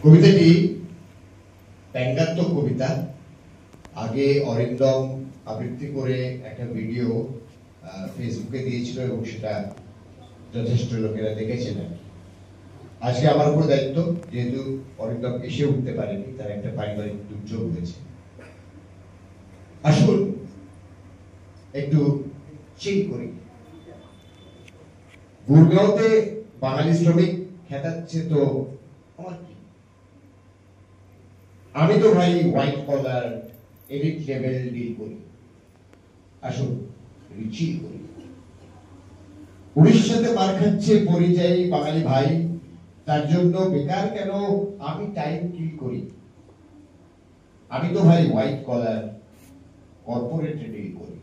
কবিতাটি ব্যঙ্গাত্মক কবিতা। আগে অরিন্দম আবৃত্তি করে একটা ভিডিও ফেসবুকে দিয়েছিল এবং সেটা যথেষ্ট লোকেরা দেখেছেন। আজকে আমার উপর দায়িত্ব, যেহেতু অরিন্দম এসে উঠতে পারেনি, তার একটা পারিবারিক দুর্যোগ হয়েছে। আসুন একটু চিল করি। গুরগাঁওতে বাঙালি শ্রমিক খেতাচ্ছে তো আমার কি? আমি তো ভাই white collar elite level deal করি। আসুন চিল করি। উড়িষ্যাতে মার খাচ্ছে পরিযায়ী বাঙালি ভাই, তার জন্য বেকার কেন আমি টাইম কিল করি? আমি তো ভাই হোয়াইট কলার কর্পোরেটে ডিল করি।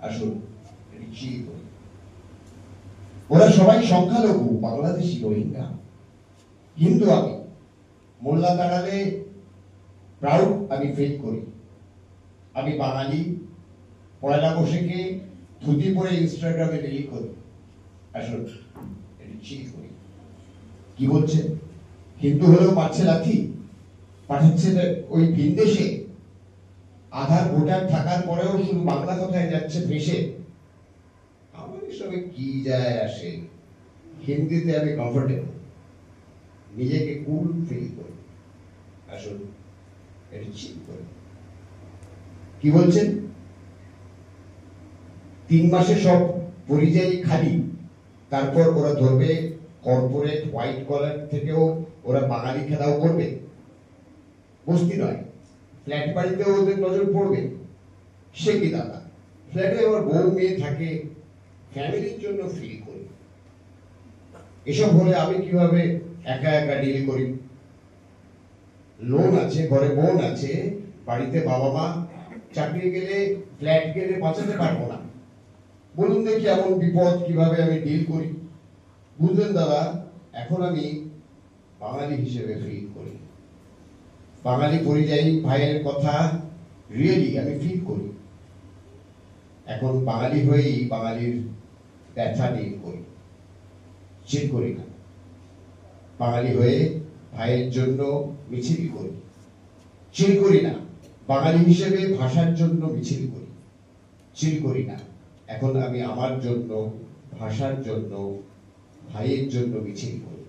আসুন চিল করি। ওরা সবাই সংখ্যালঘু, বাংলাদেশি, রোহিঙ্গা, হিন্দু। আমি মোল্লা দাঁড়ালে প্রাউড আমি ফিল করি। আমি বাঙালি, পয়লা বৈশাখে ধুতি পরে ইনস্টাগ্রামে রিল করি। আসুন চিল করি। কি বলছেন? হিন্দু হলেও পাচ্ছে লাথি, পাঠাচ্ছে ওই ভিন দেশে। আধার ভোটার থাকার পরেও শুধু বাংলা কথায় যাচ্ছে ভেসে। আমার এসবে কি যায় আসে? হিন্দিতে আমি কমফোর্টেবল, নিজেকে কুল ফিল করি। আসুন এটা চিল করি। কি বলছেন? 3 মাসে সব পরিযায়ী খালি, তারপর ওরা ধরবে কর্পোরেট হোয়াইট কলার থেকেও ওরা বাঙালি খেলাও করবে। বস্তি নয়, ফ্ল্যাট বাড়িতেও ওদের নজর পড়বে। সে কি দাদা, ফ্ল্যাটে আমার বউ মেয়ে থাকে, ফ্যামিলির জন্য ফিল করি। এসব হলে আমি কিভাবে একা একা ডিল করি? লোন আছে, ঘরে বোন আছে, বাড়িতে বাবা মা, চাকরি গেলে ফ্ল্যাট গেলে বাঁচাতে পারবো না। বলুন দেখি এমন বিপদ কিভাবে আমি ডিল করি? বুঝলেন দাদা, এখন আমি বাঙালি হিসেবে ফিল করি। বাঙালি পরিযায়ী ভাইয়ের কথা রিয়েলি আমি ফিল করি। এখন বাঙালি হয়েই বাঙালির ব্যথা ডিল করি। চিল করি না। বাঙালি হয়ে ভাইয়ের জন্য মিছিল করি। চিল করি না। বাঙালি হিসেবে ভাষার জন্য মিছিল করি। চিল করি না। এখন আমি আমার জন্য, ভাষার জন্য, ভাইয়ের জন্য মিছিল করি।